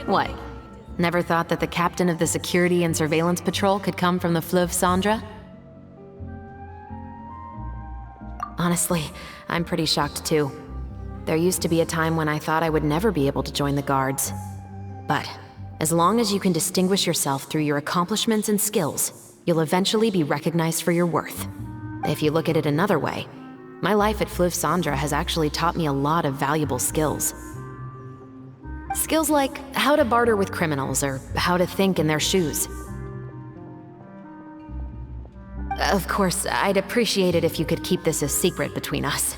What? Never thought that the captain of the security and surveillance patrol could come from the Fleuve Cendra? Honestly, I'm pretty shocked too. There used to be a time when I thought I would never be able to join the guards. But as long as you can distinguish yourself through your accomplishments and skills, you'll eventually be recognized for your worth. If you look at it another way, my life at Fleuve Cendra has actually taught me a lot of valuable skills. Skills like how to barter with criminals or how to think in their shoes. Of course, I'd appreciate it if you could keep this a secret between us.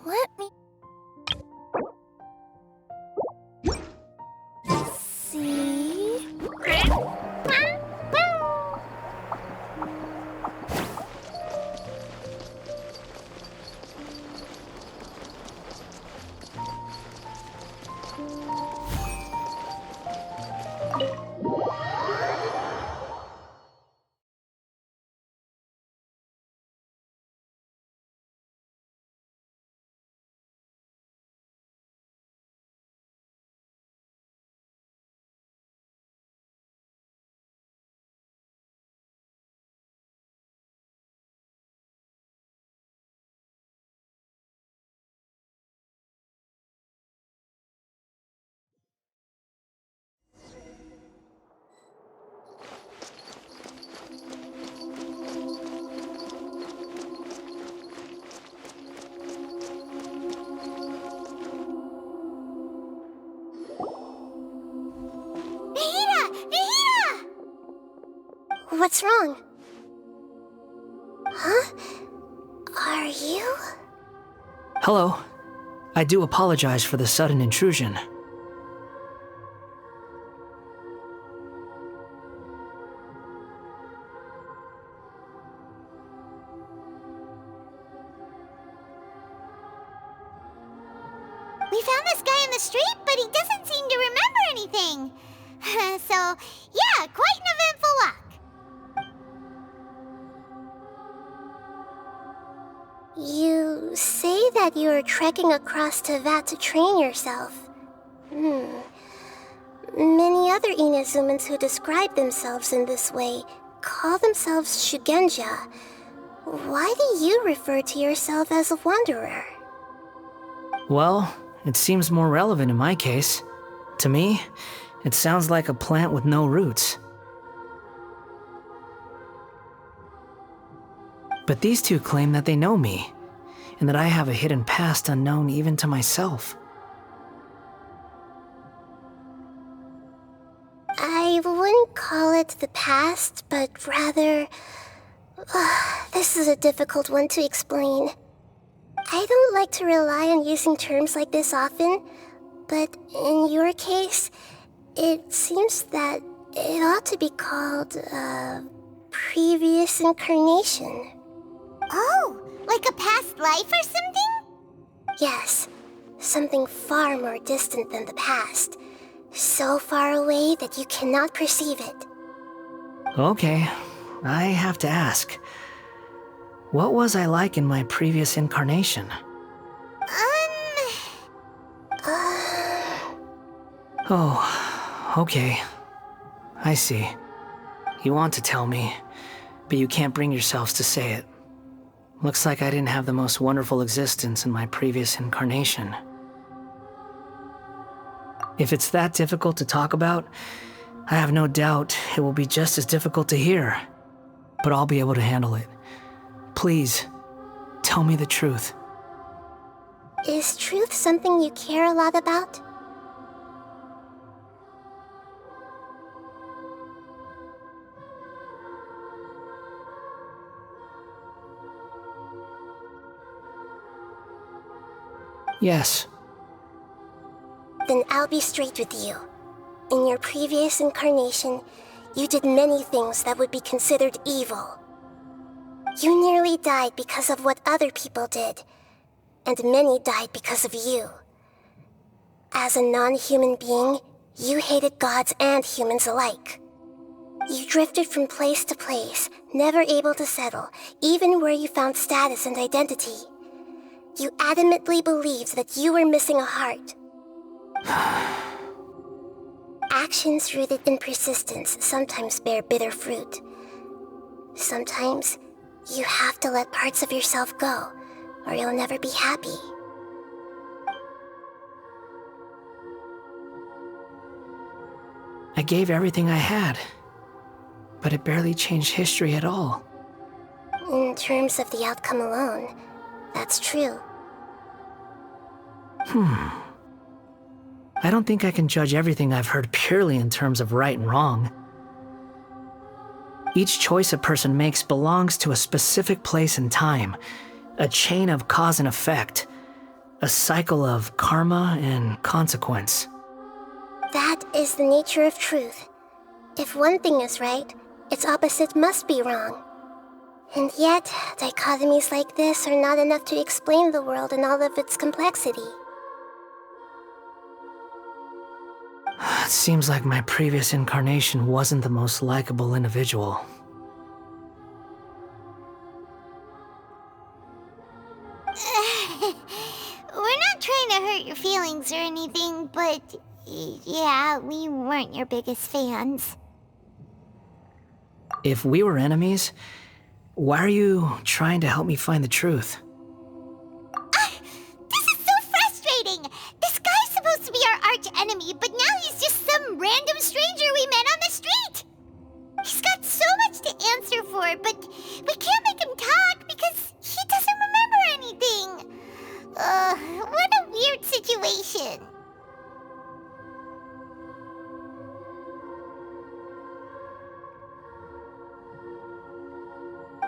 Let me see. What's wrong? Huh? Are you? Hello. I do apologize for the sudden intrusion. We found this guy in the street, but he doesn't seem to remember anything. So, yeah, quite an eventful walk. You say that you're trekking across Teyvat to train yourself. Many other Inazumans who describe themselves in this way call themselves Shugenja. Why do you refer to yourself as a wanderer? Well, it seems more relevant in my case. To me, It sounds like a plant with no roots. But these two claim that they know me, and that I have a hidden past unknown even to myself. I wouldn't call it the past, but rather... this is a difficult one to explain. I don't like to rely on using terms like this often, but in your case, it seems that it ought to be called, previous incarnation. Oh, like a past life or something? Yes, something far more distant than the past. So far away that you cannot perceive it. Okay, I have to ask. What was I like in my previous incarnation? Oh, okay. I see. You want to tell me, but you can't bring yourselves to say it. Looks like I didn't have the most wonderful existence in my previous incarnation. If it's that difficult to talk about, I have no doubt it will be just as difficult to hear. But I'll be able to handle it. Please, tell me the truth. Is truth something you care a lot about? Yes. Then I'll be straight with you. In your previous incarnation, you did many things that would be considered evil. You nearly died because of what other people did, and many died because of you. As a non-human being, you hated gods and humans alike. You drifted from place to place, never able to settle, even where you found status and identity. You adamantly believed that you were missing a heart. Actions rooted in persistence sometimes bear bitter fruit. Sometimes, you have to let parts of yourself go, or you'll never be happy. I gave everything I had, but it barely changed history at all. In terms of the outcome alone, that's true. I don't think I can judge everything I've heard purely in terms of right and wrong. Each choice a person makes belongs to a specific place and time, a chain of cause and effect, a cycle of karma and consequence. That is the nature of truth. If one thing is right, its opposite must be wrong. And yet, dichotomies like this are not enough to explain the world in all of its complexity. It seems like my previous incarnation wasn't the most likable individual. We're not trying to hurt your feelings or anything, but yeah, we weren't your biggest fans. If we were enemies, why are you trying to help me find the truth? This is so frustrating! This guy's supposed to be our arch enemy, but now he's just some random stranger we met on the street! He's got so much to answer for, but we can't make him talk because he doesn't remember anything! What a weird situation.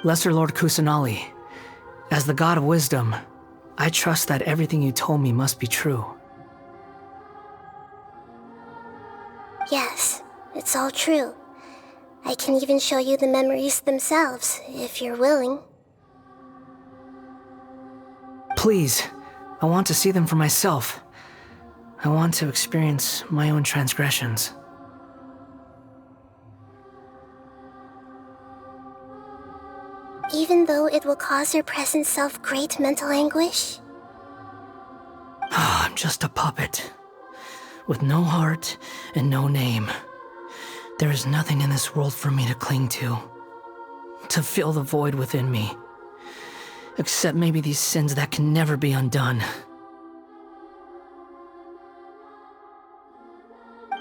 Lesser Lord Kusanali, as the god of wisdom, I trust that everything you told me must be true. Yes, it's all true. I can even show you the memories themselves, if you're willing. Please, I want to see them for myself. I want to experience my own transgressions. Even though it will cause your present self great mental anguish? I'm just a puppet, with no heart and no name. There is nothing in this world for me to cling to fill the void within me. Except maybe these sins that can never be undone.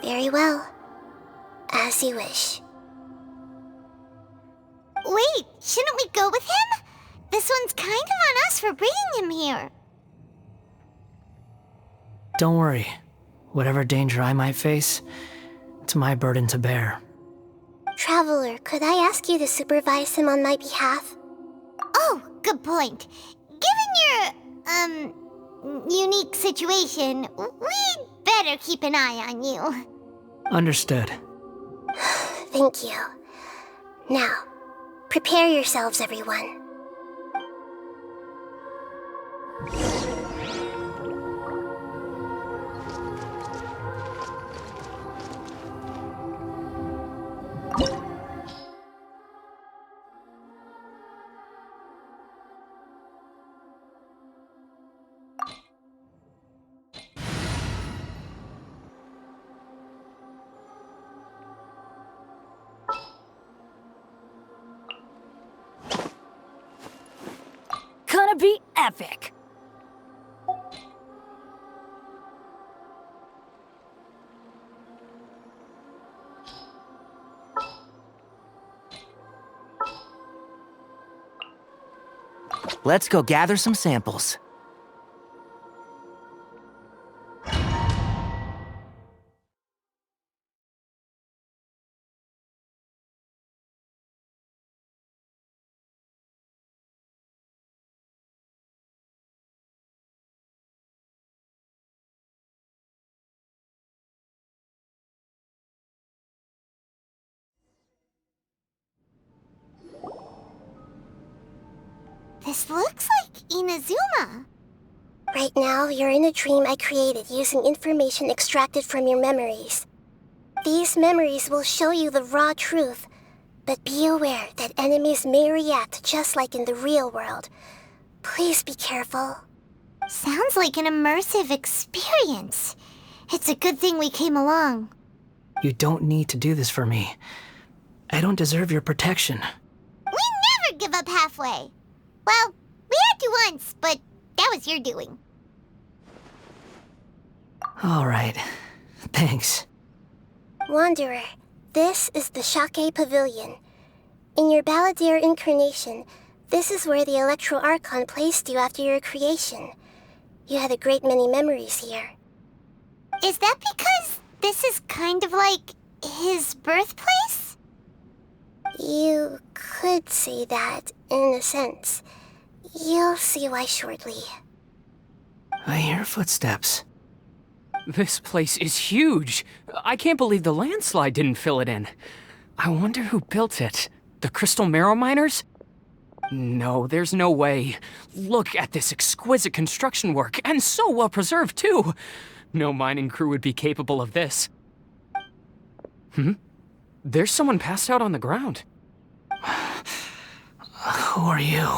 Very well. As you wish. Wait, shouldn't we go with him? This one's kind of on us for bringing him here. Don't worry. Whatever danger I might face, it's my burden to bear. Traveler, could I ask you to supervise him on my behalf? Oh, good point. Given your, unique situation, we'd better keep an eye on you. Understood. Thank you. Now, prepare yourselves, everyone. Gonna be epic! Let's go gather some samples. This looks like Inazuma. Right now, you're in a dream I created using information extracted from your memories. These memories will show you the raw truth, but be aware that enemies may react just like in the real world. Please be careful. Sounds like an immersive experience. It's a good thing we came along. You don't need to do this for me. I don't deserve your protection. We never give up halfway. Well, we had to once, but that was your doing. All right. Thanks. Wanderer, this is the Shake Pavilion. In your Balladeer incarnation, this is where the Electro Archon placed you after your creation. You had a great many memories here. Is that because this is kind of like his birthplace? You could say that, in a sense. You'll see why shortly. I hear footsteps. This place is huge. I can't believe the landslide didn't fill it in. I wonder who built it. The Crystal Marrow Miners? No, there's no way. Look at this exquisite construction work, and so well preserved, too. No mining crew would be capable of this. There's someone passed out on the ground. Who are you?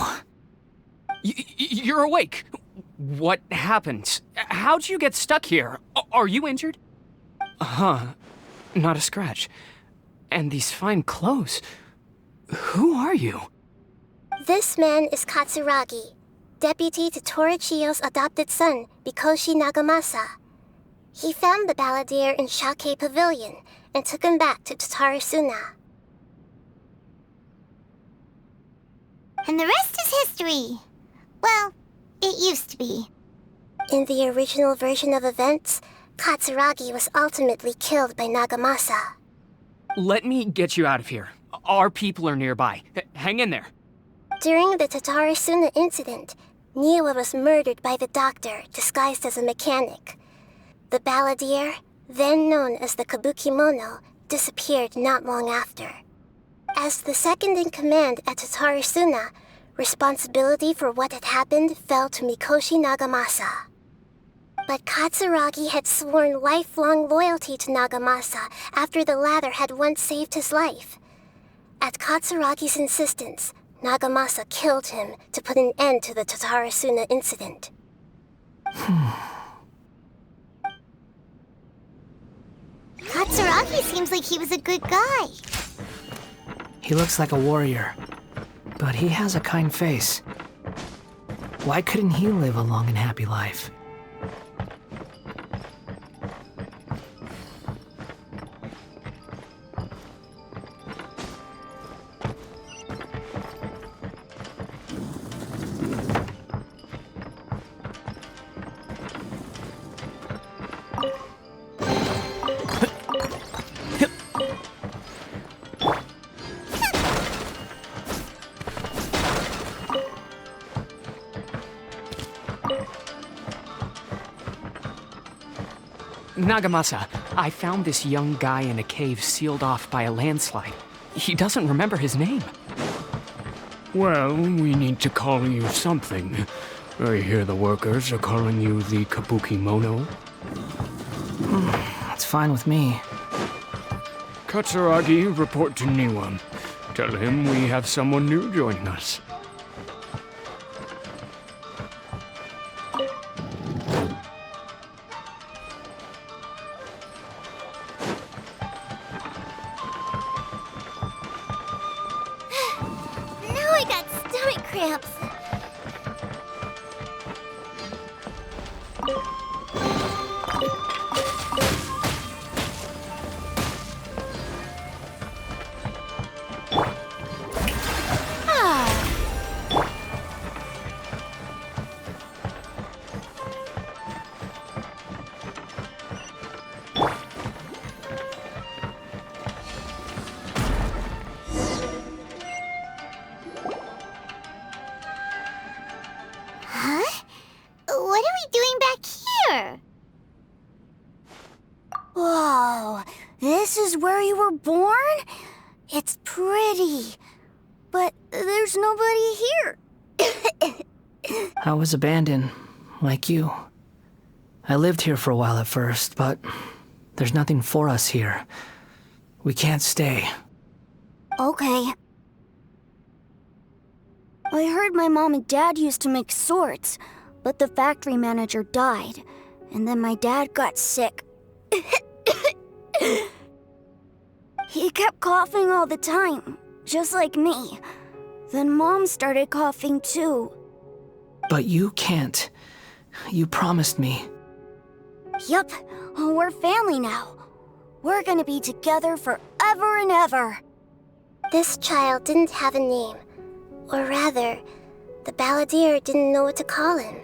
You're awake. What happened? How'd you get stuck here? Are you injured? Not a scratch. And these fine clothes. Who are you? This man is Katsuragi, deputy to Torichio's adopted son, Mikoshi Nagamasa. He found the Balladeer in Shake Pavilion and took him back to Tatarasuna. And the rest is history. Well, it used to be. In the original version of events, Katsuragi was ultimately killed by Nagamasa. Let me get you out of here. Our people are nearby. Hang in there. During the Tatarasuna incident, Niwa was murdered by the doctor disguised as a mechanic. The Balladeer, then known as the Kabukimono, disappeared not long after. As the second in command at Tatarasuna, responsibility for what had happened fell to Mikoshi Nagamasa. But Katsuragi had sworn lifelong loyalty to Nagamasa after the latter had once saved his life. At Katsuragi's insistence, Nagamasa killed him to put an end to the Tatarasuna incident. Katsuragi seems like he was a good guy. He looks like a warrior, but he has a kind face. Why couldn't he live a long and happy life? Nagamasa, I found this young guy in a cave sealed off by a landslide. He doesn't remember his name. Well, we need to call you something. I hear the workers are calling you the Kabuki Mono. It's fine with me. Katsuragi, report to Niwa. Tell him we have someone new joining us. Now I got stomach cramps. Huh? What are we doing back here? Whoa, this is where you were born? It's pretty, but there's nobody here. I was abandoned, like you. I lived here for a while at first, but there's nothing for us here. We can't stay. Okay. I heard my mom and dad used to make swords, but the factory manager died, and then my dad got sick. He kept coughing all the time, just like me. Then Mom started coughing too. But you can't. You promised me. Yup, we're family now. We're gonna be together forever and ever. This child didn't have a name. Or rather, the balladeer didn't know what to call him.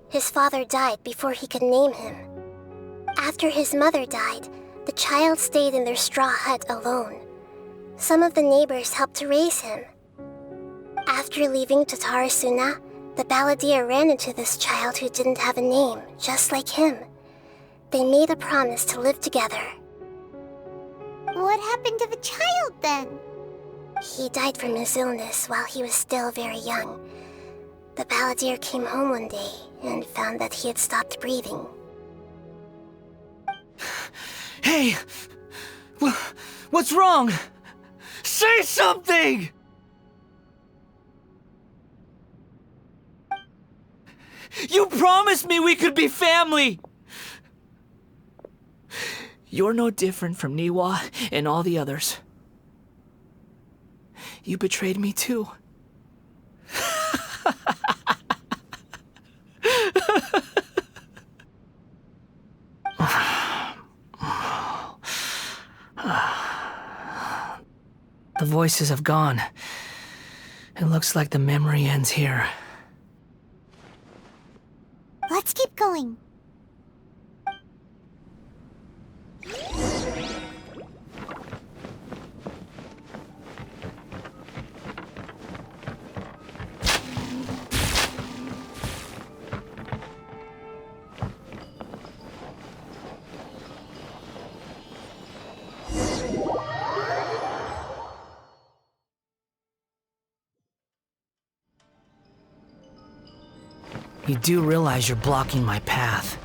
His father died before he could name him. After his mother died, the child stayed in their straw hut alone. Some of the neighbors helped to raise him. After leaving Tatarasuna, the balladeer ran into this child who didn't have a name, just like him. They made a promise to live together. What happened to the child then? He died from his illness while he was still very young. The balladeer came home one day and found that he had stopped breathing. Hey! What's wrong? Say something! You promised me we could be family! You're no different from Niwa and all the others. You betrayed me too. The voices have gone. It looks like the memory ends here. Let's keep going. You do realize you're blocking my path.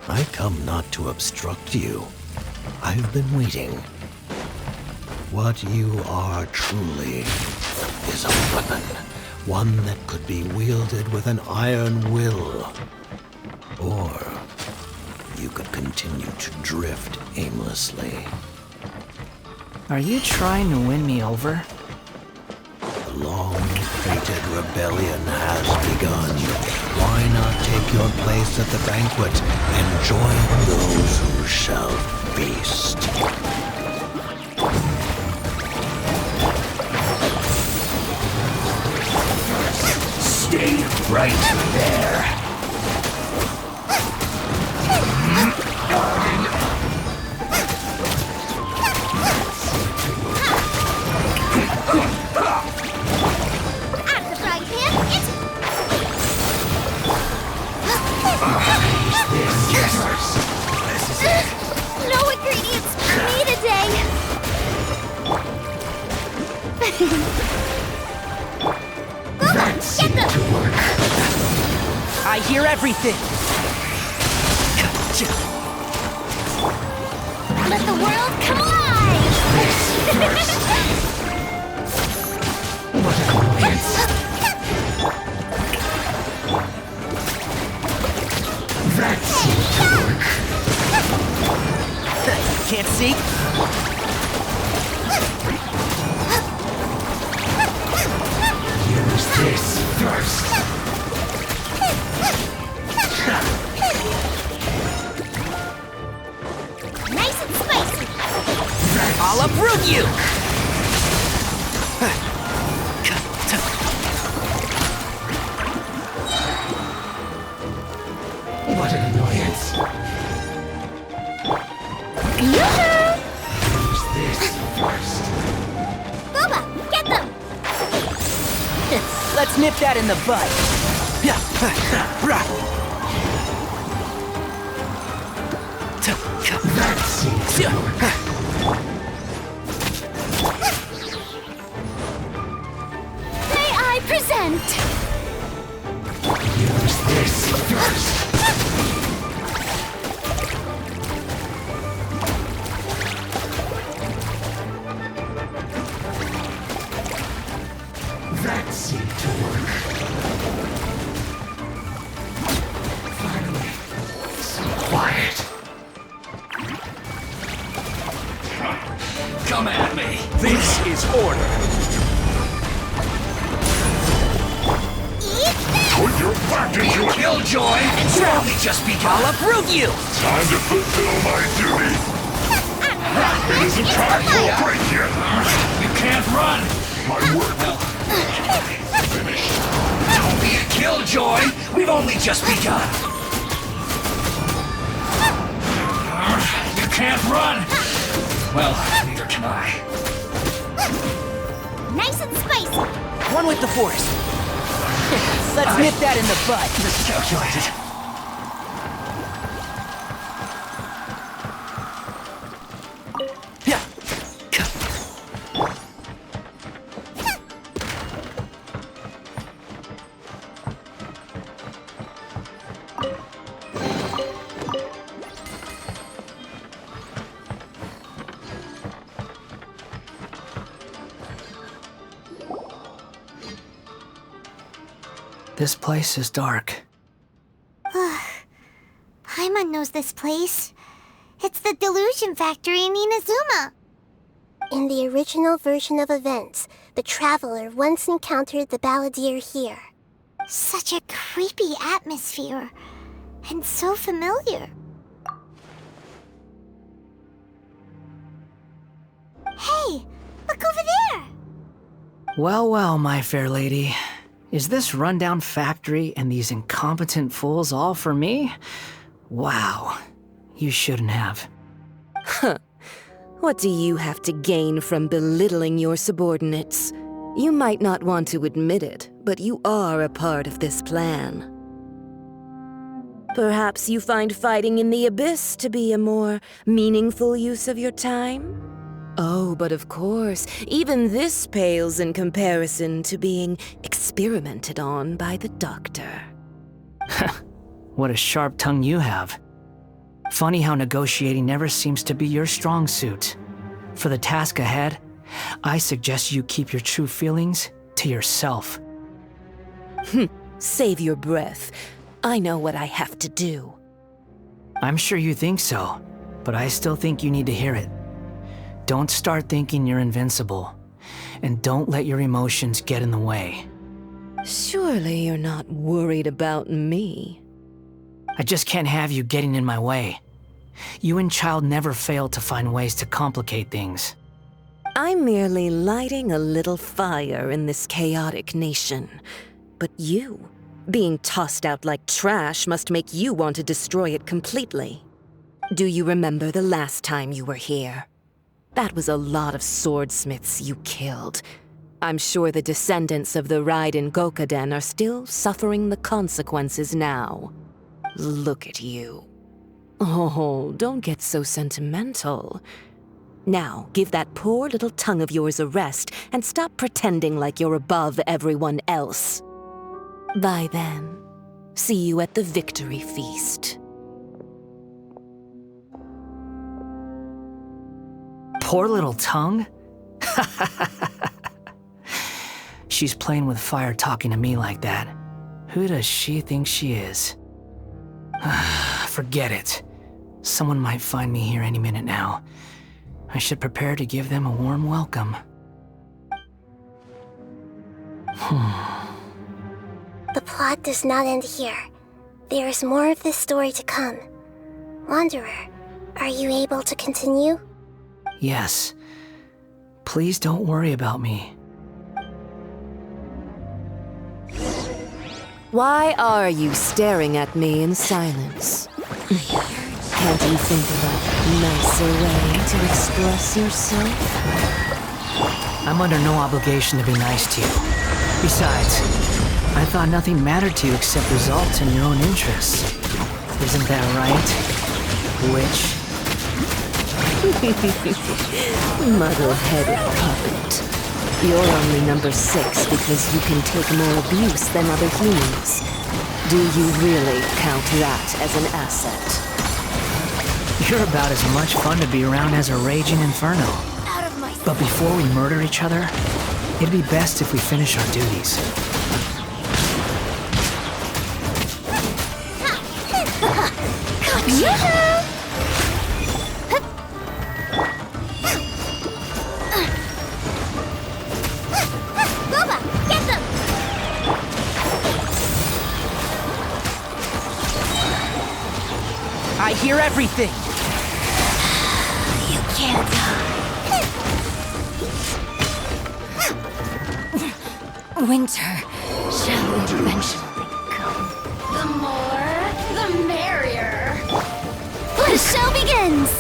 I come not to obstruct you. I've been waiting. What you are truly is a weapon. One that could be wielded with an iron will. Or you could continue to drift aimlessly. Are you trying to win me over? The long-fated rebellion has begun. Why not take your place at the banquet and join those who shall feast? Stay right there. Let's get them! I hear everything! Let the world come alive! Can't see? Use this first. Nice and spicy! I'll uproot you! What an annoyance. Use this first. Boba, get them! Let's nip that in the bud. That seems to work. May I present? Use this first. That seemed to work. Finally, so quiet. Come at me. This is order. Put your back into it! Killjoy, it's only just begun. I'll uproot you! Time to fulfill my duty! It isn't time for a break yet! You can't run. My work finished. Don't be a killjoy. We've only just begun. You can't run. Well, neither can I. Nice and spicy! One with the Force. Let's nip that in the bud. Miscalculated. This place is dark. Paimon knows this place. It's the Delusion Factory in Inazuma. In the original version of events, the Traveler once encountered the Balladeer here. Such a creepy atmosphere. And so familiar. Hey, look over there! Well, well, my fair lady. Is this rundown factory and these incompetent fools all for me? Wow. You shouldn't have. What do you have to gain from belittling your subordinates? You might not want to admit it, but you are a part of this plan. Perhaps you find fighting in the Abyss to be a more meaningful use of your time? Oh, but of course, even this pales in comparison to being experimented on by the Doctor. What a sharp tongue you have. Funny how negotiating never seems to be your strong suit. For the task ahead, I suggest you keep your true feelings to yourself. Save your breath. I know what I have to do. I'm sure you think so, but I still think you need to hear it. Don't start thinking you're invincible, and don't let your emotions get in the way. Surely you're not worried about me. I just can't have you getting in my way. You and Child never fail to find ways to complicate things. I'm merely lighting a little fire in this chaotic nation. But you, being tossed out like trash, must make you want to destroy it completely. Do you remember the last time you were here? That was a lot of swordsmiths you killed. I'm sure the descendants of the Raiden Gokaden are still suffering the consequences now. Look at you. Oh, don't get so sentimental. Now, give that poor little tongue of yours a rest and stop pretending like you're above everyone else. Bye then. See you at the victory feast. Poor little tongue? She's playing with fire talking to me like that. Who does she think she is? Forget it. Someone might find me here any minute now. I should prepare to give them a warm welcome. The plot does not end here. There is more of this story to come. Wanderer, are you able to continue? Yes. Please don't worry about me. Why are you staring at me in silence? Can't you think of a nicer way to express yourself? I'm under no obligation to be nice to you. Besides, I thought nothing mattered to you except results and your own interests. Isn't that right, witch? Muddle-headed puppet. You're only number 6 because you can take more abuse than other humans. Do you really count that as an asset? You're about as much fun to be around as a raging inferno. But before we murder each other, it'd be best if we finish our duties. I hear everything! You can't hide. Winter shall eventually come. The more, the merrier. The show begins!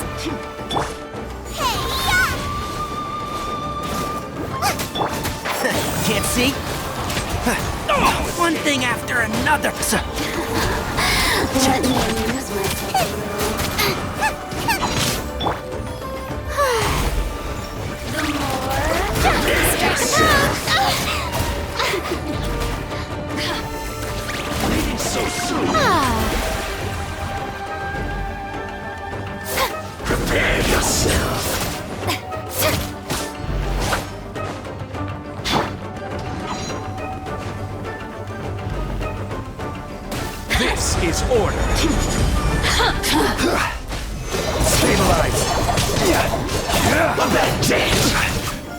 Can't see? One thing after another! Let me amuse myself a little. The more, the So soon. Prepare yourself. This is order. Stabilize.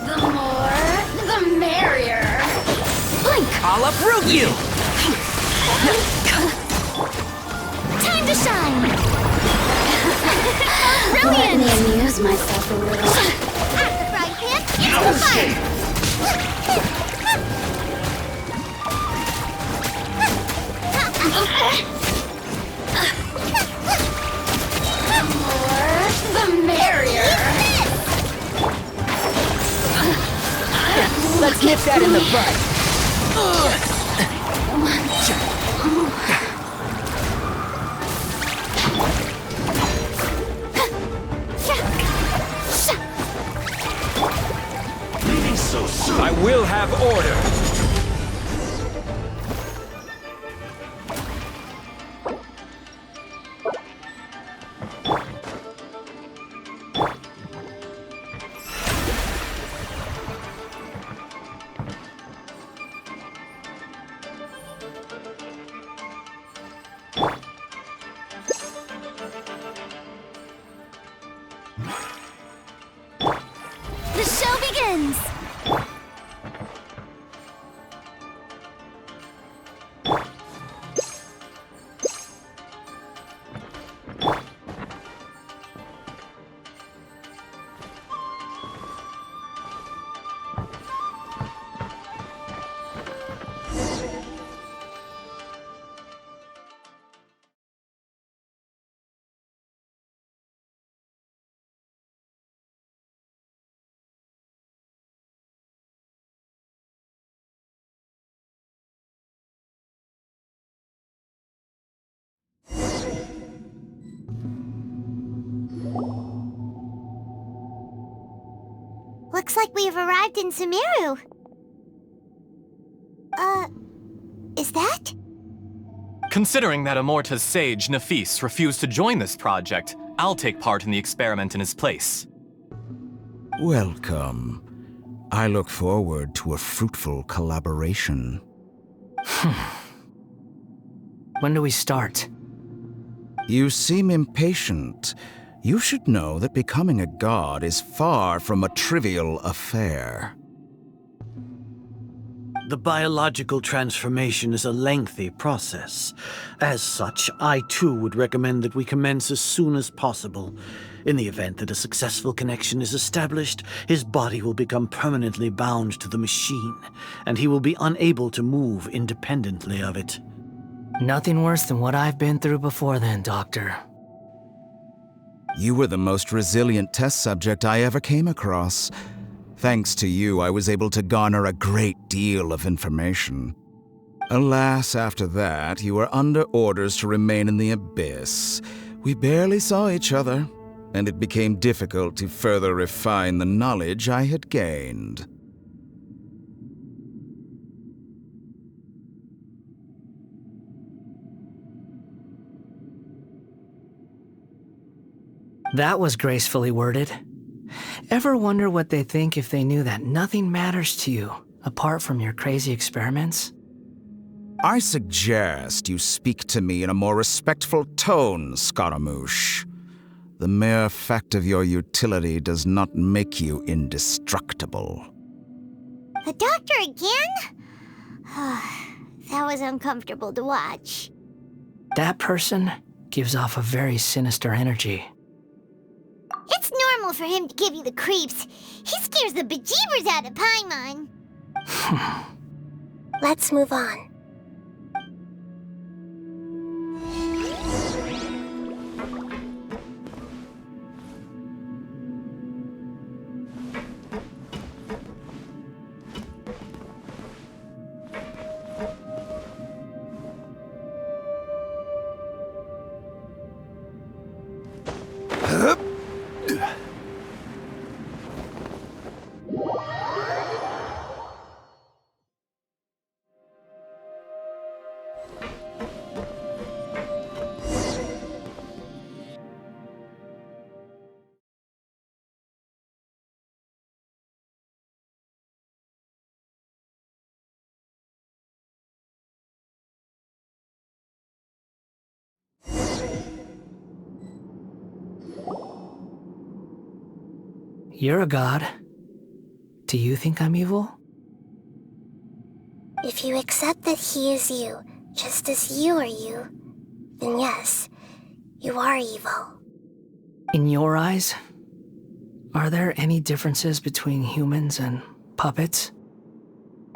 The more, the merrier. Blink! I'll uproot you! Time to shine! Brilliant! Let me amuse myself a little. At the frying pan, into the fire! The more, the merrier. Let's nip that in the bud. So soon. I will have order. The show begins! Looks like we have arrived in Sumeru. Is that? Considering that Amorta's sage, Nafis, refused to join this project, I'll take part in the experiment in his place. Welcome. I look forward to a fruitful collaboration. When do we start? You seem impatient. You should know that becoming a god is far from a trivial affair. The biological transformation is a lengthy process. As such, I too would recommend that we commence as soon as possible. In the event that a successful connection is established, his body will become permanently bound to the machine, and he will be unable to move independently of it. Nothing worse than what I've been through before then, Doctor. You were the most resilient test subject I ever came across. Thanks to you, I was able to garner a great deal of information. Alas, after that, you were under orders to remain in the abyss. We barely saw each other, and it became difficult to further refine the knowledge I had gained. That was gracefully worded. Ever wonder what they think if they knew that nothing matters to you, apart from your crazy experiments? I suggest you speak to me in a more respectful tone, Scaramouche. The mere fact of your utility does not make you indestructible. The doctor again? That was uncomfortable to watch. That person gives off a very sinister energy. It's normal for him to give you the creeps. He scares the bejeebers out of Paimon. Let's move on. You're a god. Do you think I'm evil? If you accept that he is you, just as you are you, then yes, you are evil. In your eyes, are there any differences between humans and puppets?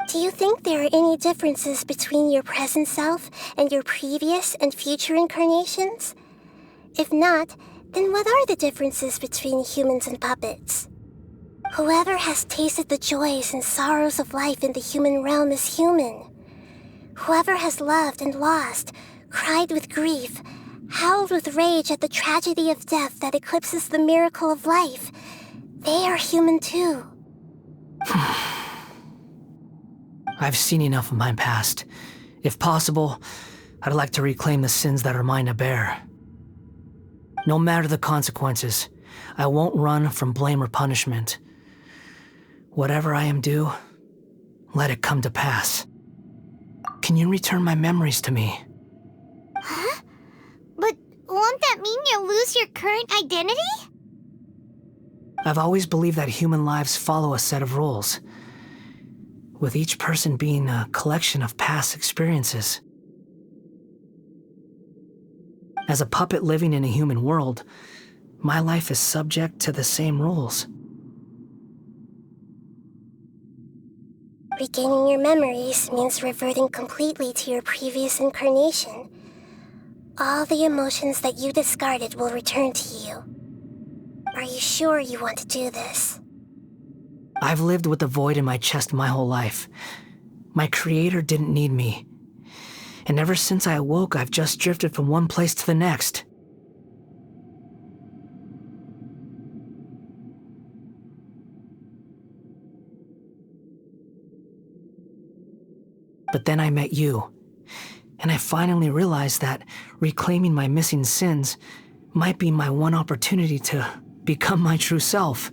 Do you think there are any differences between your present self and your previous and future incarnations? If not, then what are the differences between humans and puppets? Whoever has tasted the joys and sorrows of life in the human realm is human. Whoever has loved and lost, cried with grief, howled with rage at the tragedy of death that eclipses the miracle of life, they are human too. I've seen enough of my past. If possible, I'd like to reclaim the sins that are mine to bear. No matter the consequences, I won't run from blame or punishment. Whatever I am due, let it come to pass. Can you return my memories to me? Huh? But won't that mean you'll lose your current identity? I've always believed that human lives follow a set of rules, with each person being a collection of past experiences. As a puppet living in a human world, my life is subject to the same rules. Regaining your memories means reverting completely to your previous incarnation. All the emotions that you discarded will return to you. Are you sure you want to do this? I've lived with the void in my chest my whole life. My creator didn't need me. And ever since I awoke, I've just drifted from one place to the next. But then I met you. And I finally realized that reclaiming my missing sins might be my one opportunity to become my true self.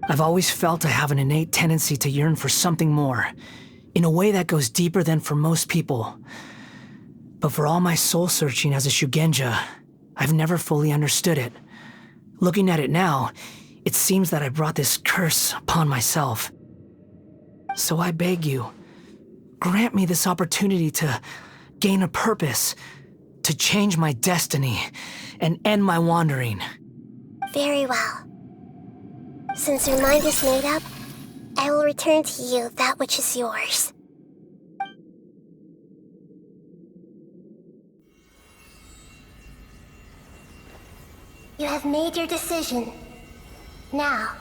I've always felt I have an innate tendency to yearn for something more, in a way that goes deeper than for most people. But for all my soul-searching as a Shugenja, I've never fully understood it. Looking at it now, it seems that I brought this curse upon myself. So I beg you, grant me this opportunity to gain a purpose, to change my destiny, and end my wandering. Very well. Since your mind is made up, I will return to you that which is yours. You have made your decision. Now,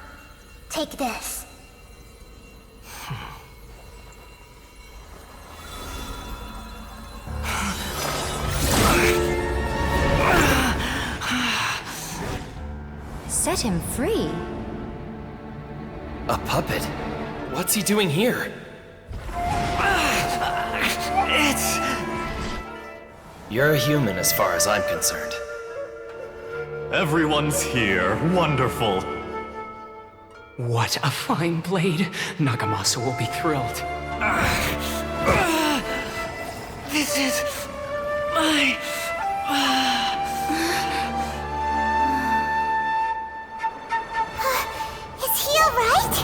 take this. Set him free. A puppet? What's he doing here? You're a human as far as I'm concerned. Everyone's here. Wonderful. What a fine blade. Nagamasa will be thrilled. This is my... Is he alright?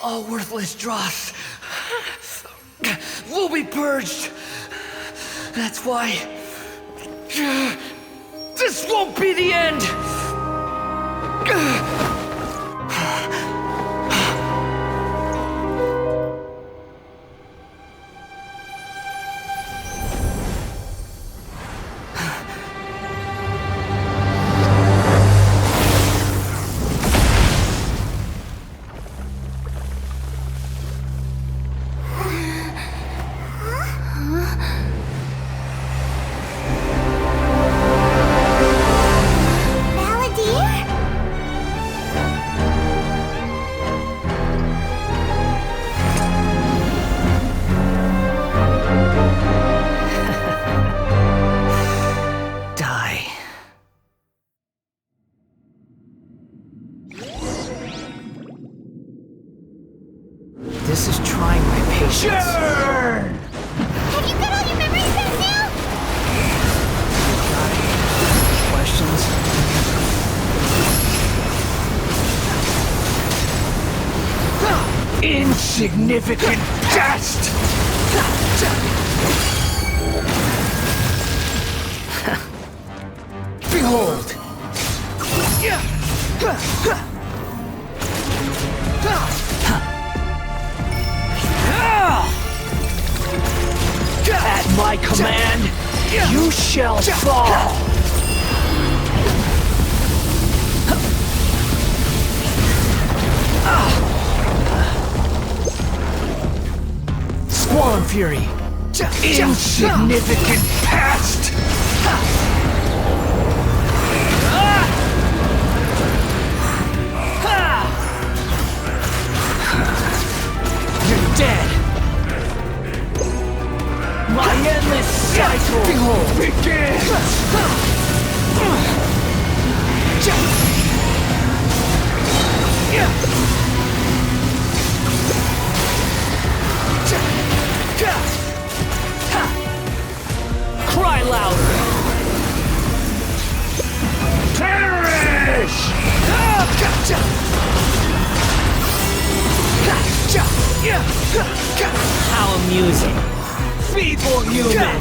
All worthless dross will be purged. That's why this won't be the end. This is trying my patience. Sure! Have you got all your memories back now? Questions? Insignificant dust! Behold! At my command, you shall fall! Squall Fury! Insignificant past! You're dead! My endless cycle begins! How amusing. Feeble human!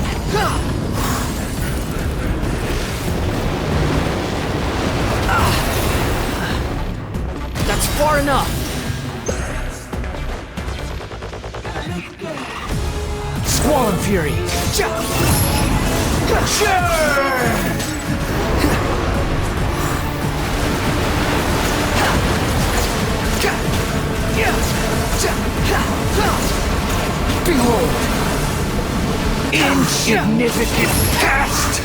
That's far enough! Squall and Fury! Behold! Insignificant past!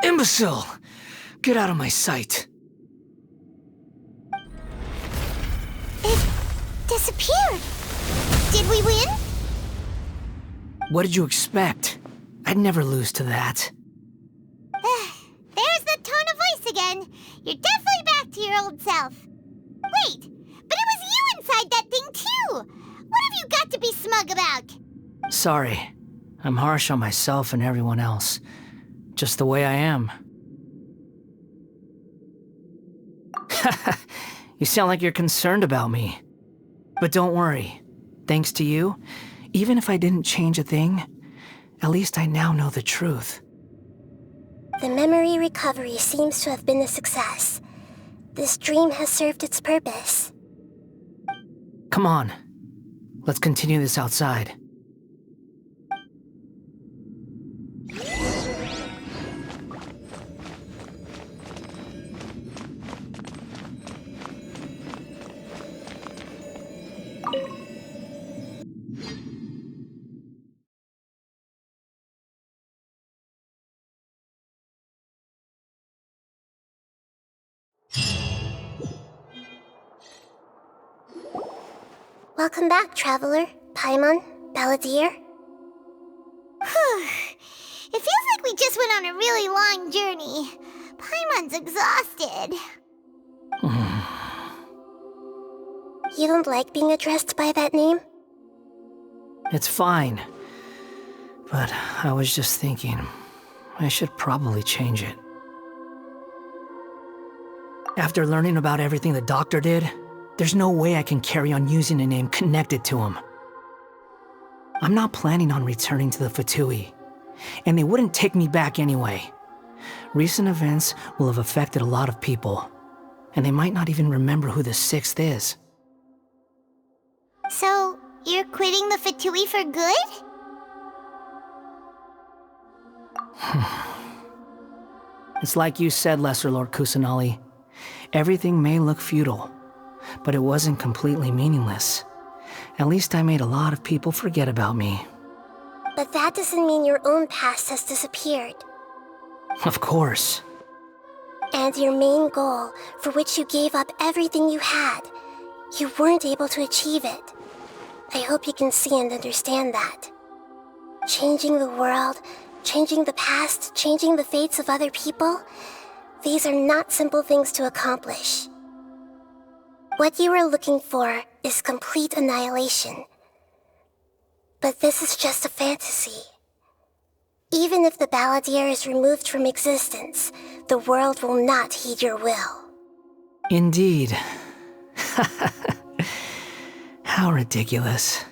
Imbecile! Get out of my sight. It disappeared. Did we win? What did you expect? I'd never lose to that. There's the tone of voice again. You're definitely back to your old self. Wait, but it was you inside that thing too! What have you got to be smug about? Sorry. I'm harsh on myself and everyone else. Just the way I am. You sound like you're concerned about me. But don't worry. Thanks to you, even if I didn't change a thing, at least I now know the truth. The memory recovery seems to have been a success. This dream has served its purpose. Come on. Let's continue this outside. Welcome back, Traveler, Paimon, Balladeer. It feels like we just went on a really long journey. Paimon's exhausted. You don't like being addressed by that name? It's fine. But I was just thinking, I should probably change it. After learning about everything the doctor did, there's no way I can carry on using a name connected to him. I'm not planning on returning to the Fatui, and they wouldn't take me back anyway. Recent events will have affected a lot of people, and they might not even remember who the Sixth is. So, you're quitting the Fatui for good? It's like you said, Lesser Lord Kusanali. Everything may look futile, but it wasn't completely meaningless. At least I made a lot of people forget about me. But that doesn't mean your own past has disappeared. Of course. And your main goal, for which you gave up everything you had, you weren't able to achieve it. I hope you can see and understand that. Changing the world, changing the past, changing the fates of other people, these are not simple things to accomplish. What you are looking for is complete annihilation. But this is just a fantasy. Even if the Balladeer is removed from existence, the world will not heed your will. Indeed. How ridiculous.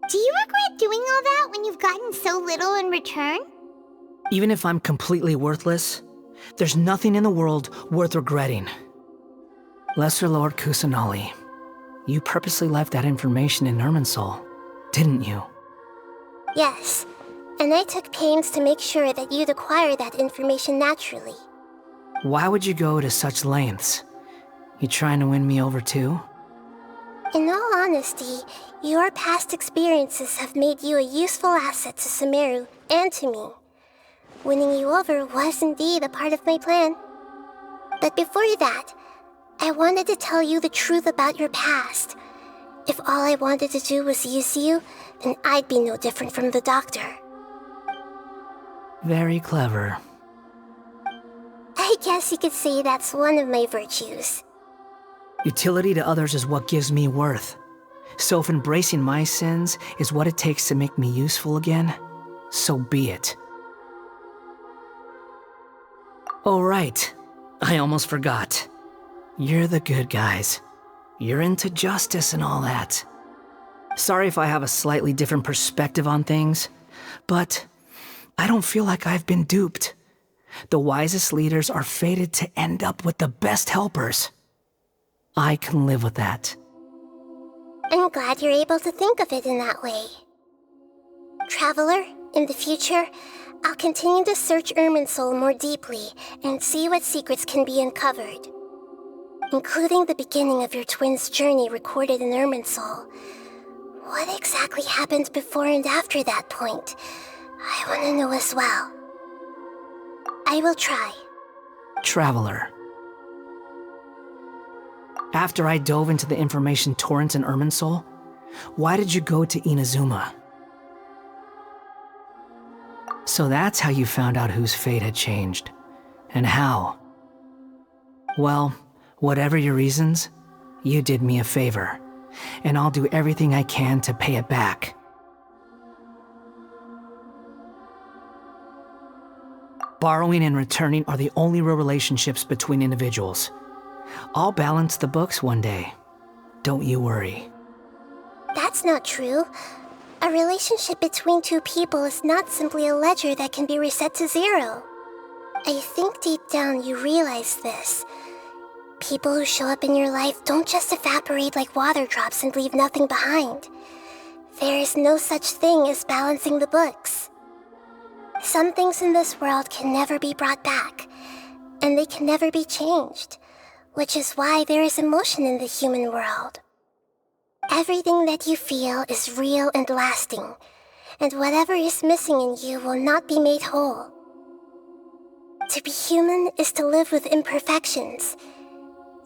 Do you regret doing all that when you've gotten so little in return? Even if I'm completely worthless, there's nothing in the world worth regretting. Lesser Lord Kusanali, you purposely left that information in Irminsul, didn't you? Yes, and I took pains to make sure that you'd acquire that information naturally. Why would you go to such lengths? You trying to win me over too? In all honesty, your past experiences have made you a useful asset to Sumeru and to me. Winning you over was indeed a part of my plan. But before that, I wanted to tell you the truth about your past. If all I wanted to do was use you, then I'd be no different from the doctor. Very clever. I guess you could say that's one of my virtues. Utility to others is what gives me worth. So if embracing my sins is what it takes to make me useful again, so be it. Oh, right. I almost forgot. You're the good guys. You're into justice and all that. Sorry if I have a slightly different perspective on things, but I don't feel like I've been duped. The wisest leaders are fated to end up with the best helpers. I can live with that. I'm glad you're able to think of it in that way. Traveler, in the future, I'll continue to search Irminsul more deeply and see what secrets can be uncovered. Including the beginning of your twins' journey recorded in Irminsul. What exactly happened before and after that point? I want to know as well. I will try. Traveler. After I dove into the information torrents in Irminsul, why did you go to Inazuma? So that's how you found out whose fate had changed. And how. Well, whatever your reasons, you did me a favor, and I'll do everything I can to pay it back. Borrowing and returning are the only real relationships between individuals. I'll balance the books one day. Don't you worry. That's not true. A relationship between two people is not simply a ledger that can be reset to zero. I think deep down you realize this. People who show up in your life don't just evaporate like water drops and leave nothing behind. There is no such thing as balancing the books. Some things in this world can never be brought back, and they can never be changed, which is why there is emotion in the human world. Everything that you feel is real and lasting, and whatever is missing in you will not be made whole. To be human is to live with imperfections.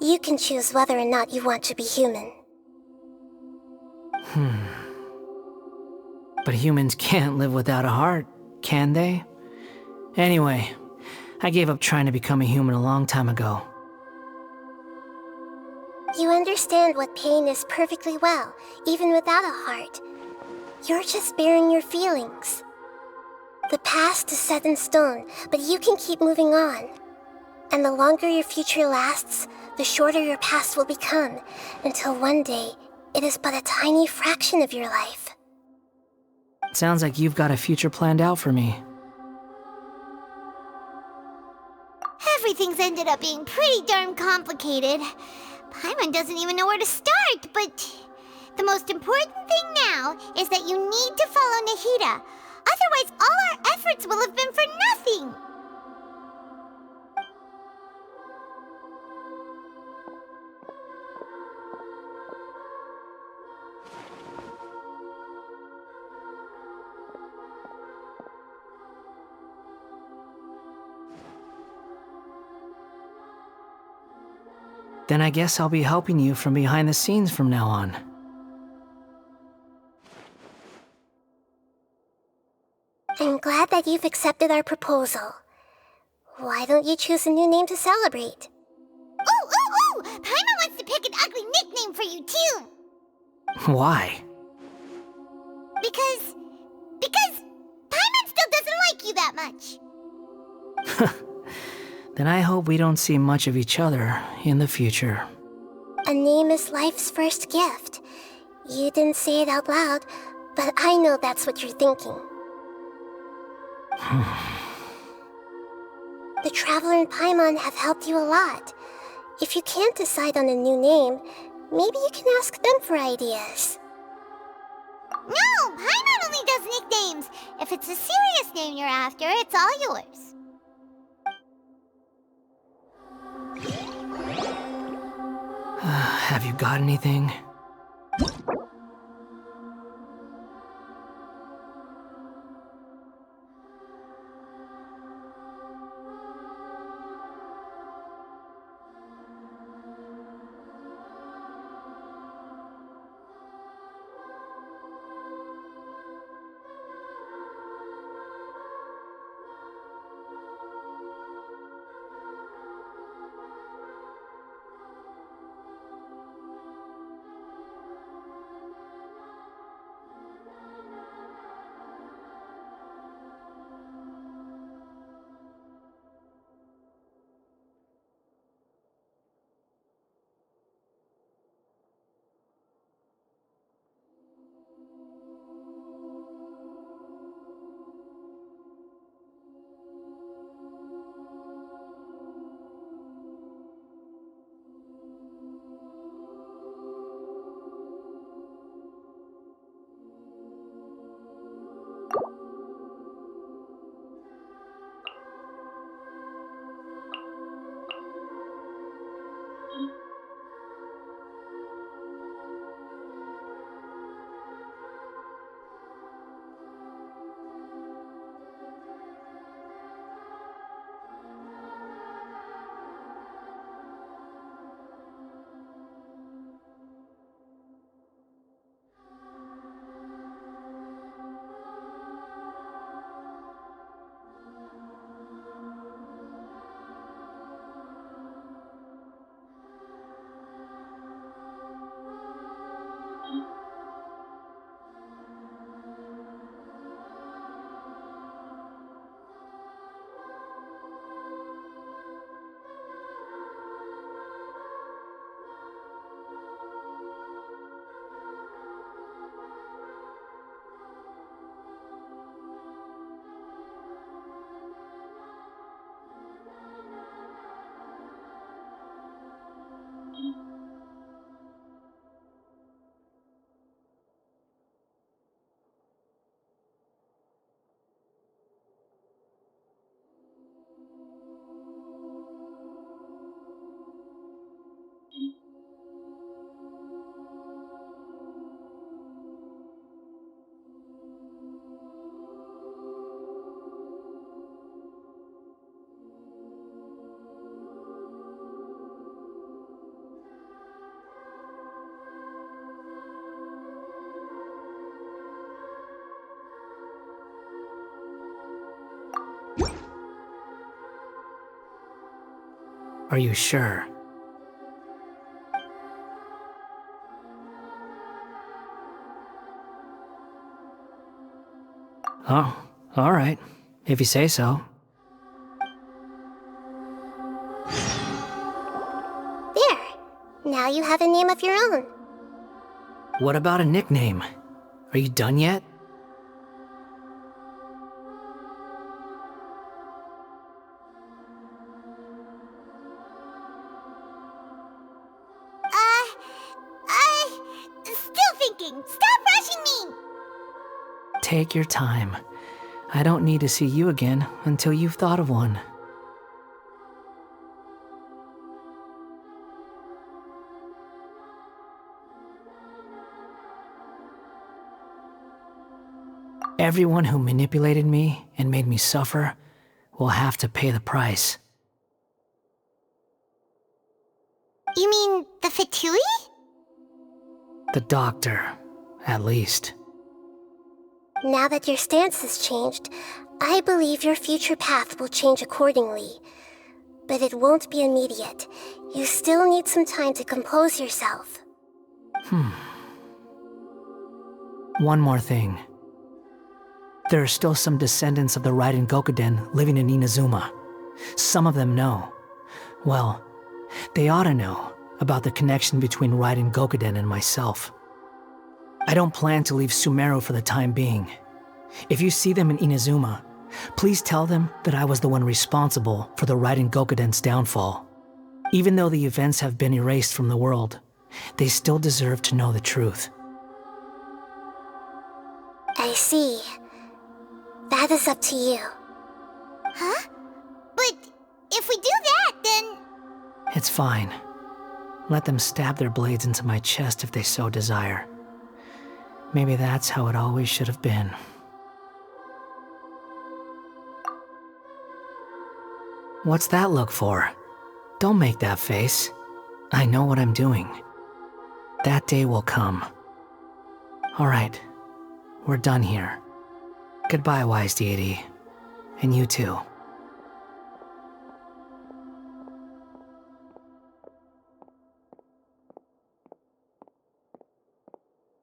You can choose whether or not you want to be human. But humans can't live without a heart, can they? Anyway, I gave up trying to become a human a long time ago. You understand what pain is perfectly well, even without a heart. You're just bearing your feelings. The past is set in stone, but you can keep moving on. And the longer your future lasts, the shorter your past will become, until one day, it is but a tiny fraction of your life. Sounds like you've got a future planned out for me. Everything's ended up being pretty darn complicated. Paimon doesn't even know where to start, but the most important thing now is that you need to follow Nahida. Otherwise, all our efforts will have been for nothing. Then I guess I'll be helping you from behind the scenes from now on. I'm glad that you've accepted our proposal. Why don't you choose a new name to celebrate? Ooh! Paimon wants to pick an ugly nickname for you, too! Why? Because Paimon still doesn't like you that much. Then I hope we don't see much of each other in the future. A name is life's first gift. You didn't say it out loud, but I know that's what you're thinking. The Traveler and Paimon have helped you a lot. If you can't decide on a new name, maybe you can ask them for ideas. No, Paimon only does nicknames. If it's a serious name you're after, it's all yours. Have you got anything? Are you sure? Oh, alright. If you say so. There. Now you have a name of your own. What about a nickname? Are you done yet? Still thinking. Stop rushing me! Take your time. I don't need to see you again until you've thought of one. Everyone who manipulated me and made me suffer will have to pay the price. You mean the Fatui? The doctor, at least. Now that your stance has changed, I believe your future path will change accordingly. But it won't be immediate. You still need some time to compose yourself. One more thing. There are still some descendants of the Raiden Gokuden living in Inazuma. Some of them know. Well, they ought to know about the connection between Raiden Gokuden and myself. I don't plan to leave Sumeru for the time being. If you see them in Inazuma, please tell them that I was the one responsible for the Raiden Gokuden's downfall. Even though the events have been erased from the world, they still deserve to know the truth. I see. That is up to you. Huh? But if we do that, then... It's fine. Let them stab their blades into my chest if they so desire. Maybe that's how it always should have been. What's that look for? Don't make that face. I know what I'm doing. That day will come. Alright, we're done here. Goodbye, wise deity. And you too.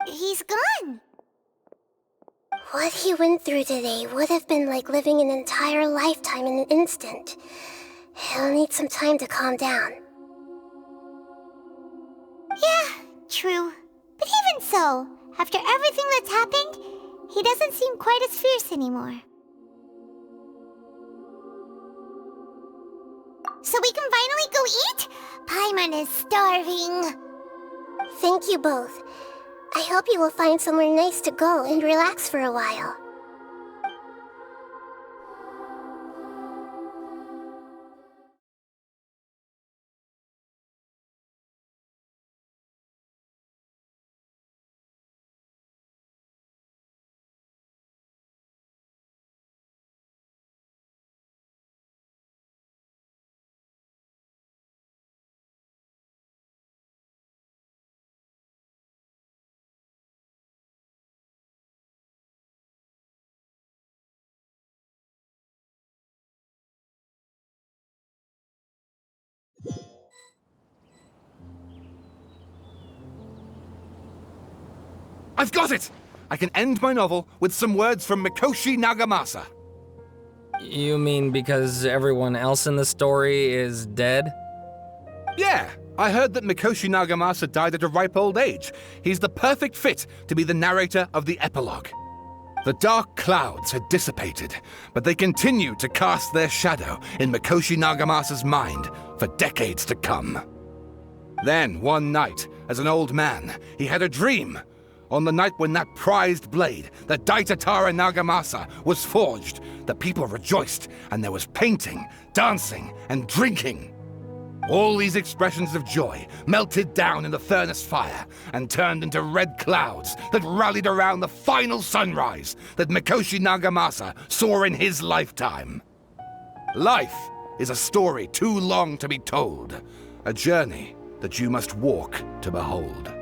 He's gone. What he went through today would have been like living an entire lifetime in an instant. He'll need some time to calm down. Yeah, true. But even so, after everything that's happened, he doesn't seem quite as fierce anymore. So we can finally go eat? Paimon is starving. Thank you both. I hope you will find somewhere nice to go and relax for a while. I've got it! I can end my novel with some words from Mikoshi Nagamasa. You mean because everyone else in the story is dead? Yeah, I heard that Mikoshi Nagamasa died at a ripe old age. He's the perfect fit to be the narrator of the epilogue. The dark clouds had dissipated, but they continued to cast their shadow in Mikoshi Nagamasa's mind for decades to come. Then, one night, as an old man, he had a dream. On the night when that prized blade, the Daitatara Nagamasa, was forged, the people rejoiced, and there was painting, dancing, and drinking. All these expressions of joy melted down in the furnace fire and turned into red clouds that rallied around the final sunrise that Mikoshi Nagamasa saw in his lifetime. Life is a story too long to be told, a journey that you must walk to behold.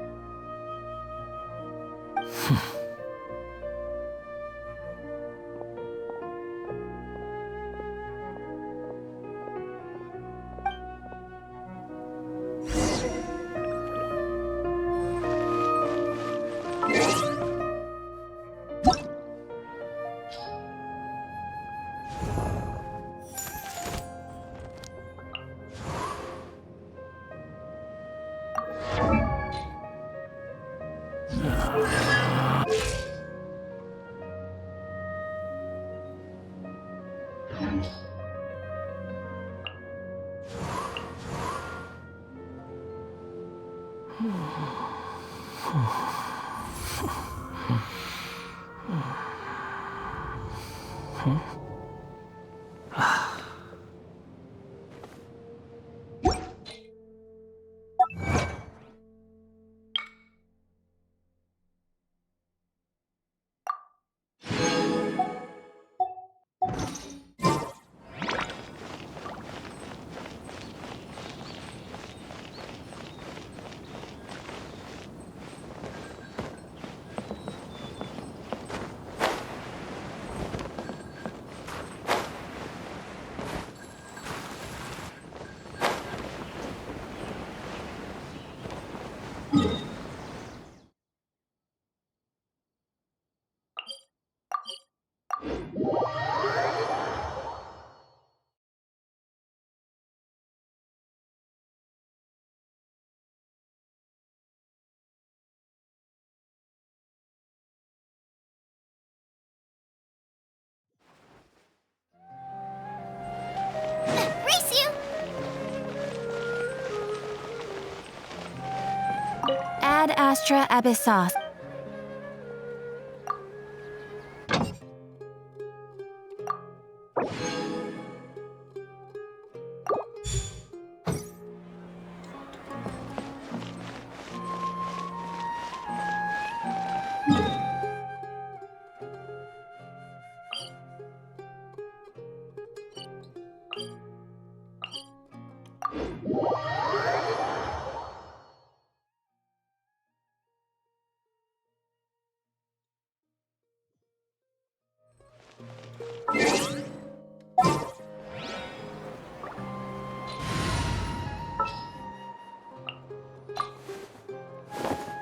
Ad Astra Abyssos.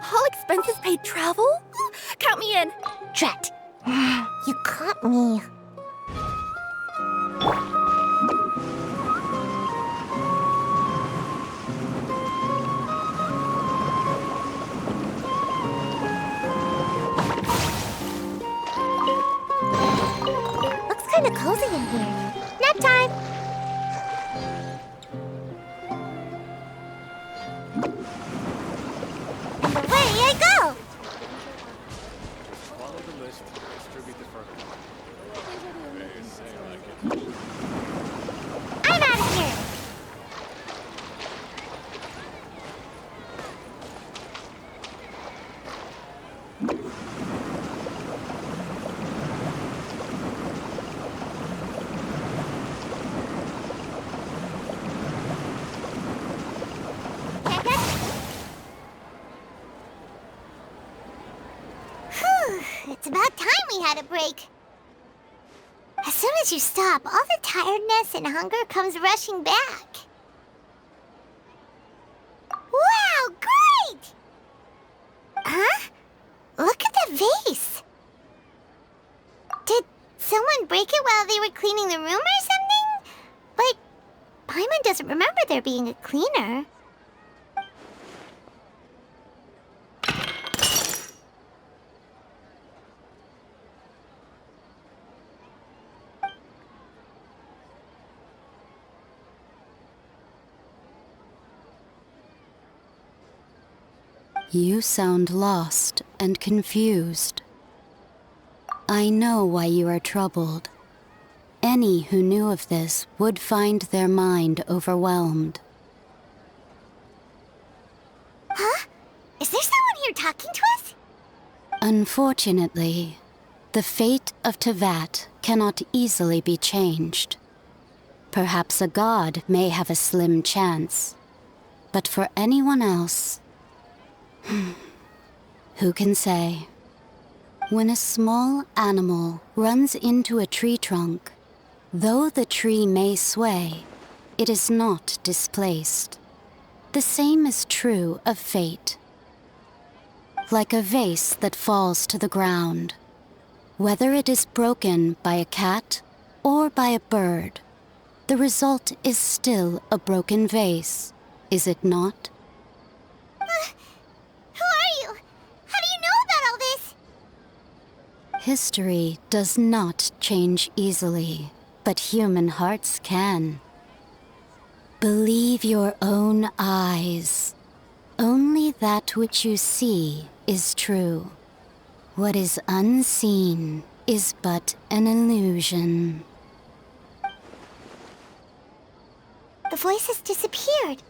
All expenses paid travel? Count me in. Drat. You caught me. Looks kinda cozy in here. Nap time! And away I go! Follow the list, distribute the fertilizer. I'm out of here! It's about time we had a break. As soon as you stop, all the tiredness and hunger comes rushing back. Wow, great! Huh? Look at the vase. Did someone break it while they were cleaning the room or something? But Paimon doesn't remember there being a cleaner. You sound lost and confused. I know why you are troubled. Any who knew of this would find their mind overwhelmed. Huh? Is there someone here talking to us? Unfortunately, the fate of Tevat cannot easily be changed. Perhaps a god may have a slim chance, but for anyone else, who can say? When a small animal runs into a tree trunk, though the tree may sway, it is not displaced. The same is true of fate. Like a vase that falls to the ground, whether it is broken by a cat or by a bird, the result is still a broken vase, is it not? Who are you? How do you know about all this? History does not change easily, but human hearts can. Believe your own eyes. Only that which you see is true. What is unseen is but an illusion. The voice has disappeared.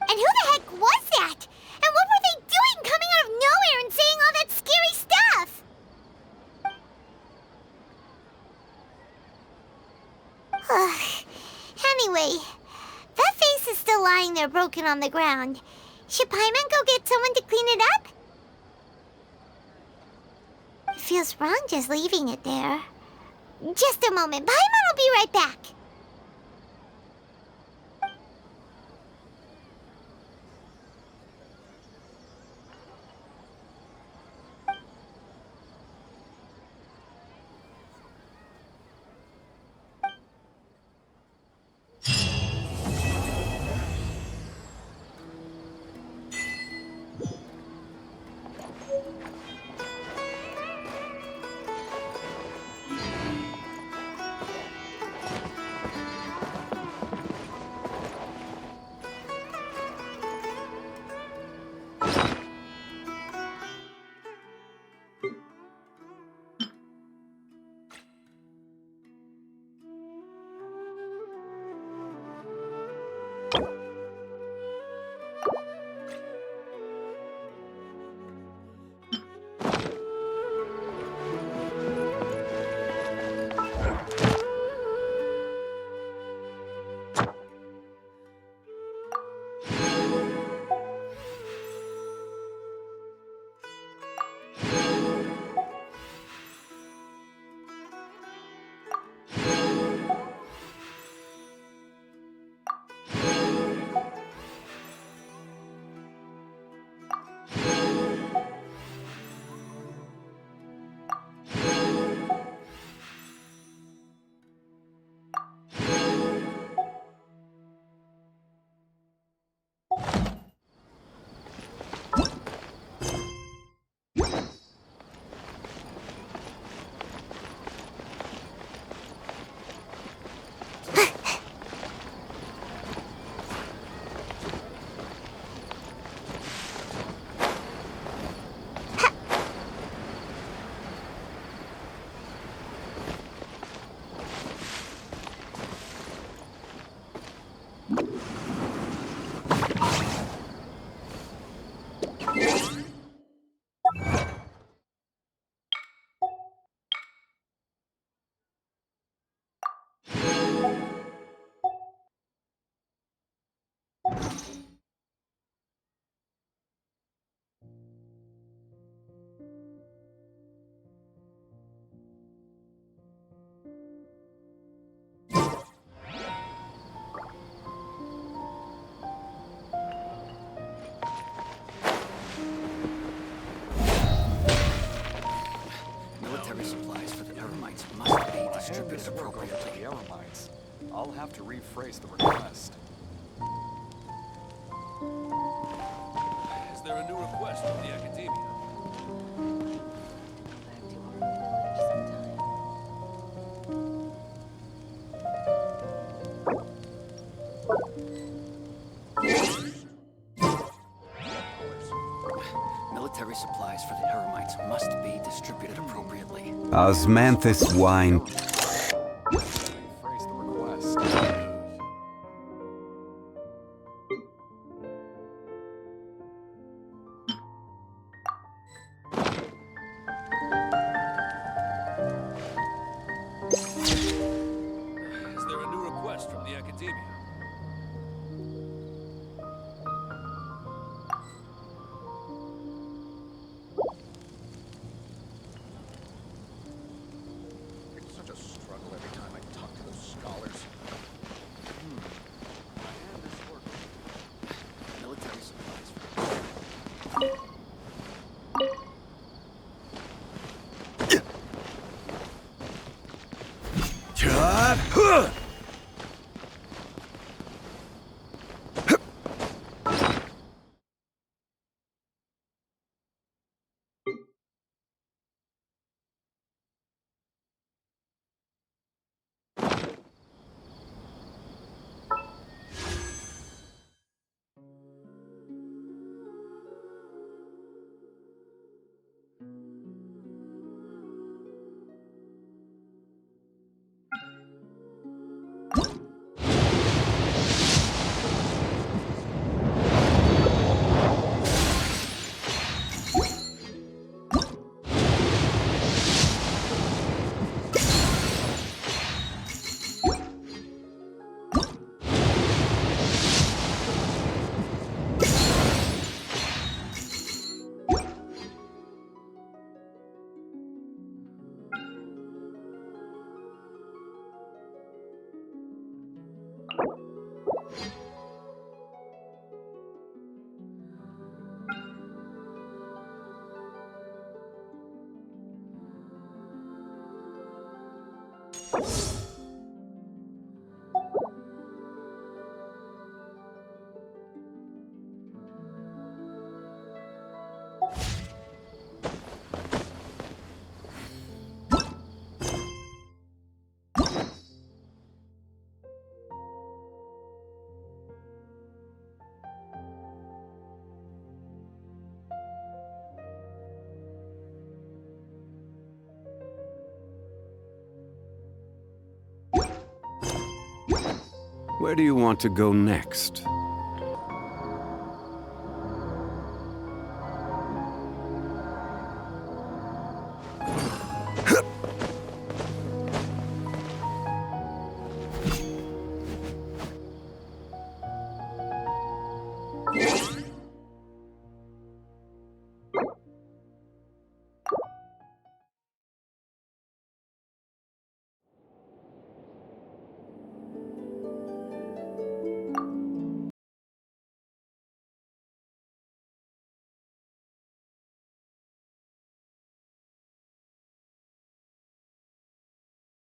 And who the heck was that? And what were they doing coming out of nowhere and saying all that scary stuff? Anyway, that face is still lying there broken on the ground. Should Paimon go get someone to clean it up? It feels wrong just leaving it there. Just a moment. Paimon will be right back. Distributed appropriately. The Eremites. I'll have to rephrase the request. Is there a new request from the Academia? Military supplies for the Eremites must be distributed appropriately. Osmanthus wine. Rephrase the request. Is there a new request from the Academia? It's such a struggle every time I talk to those scholars. Military supplies. Where do you want to go next?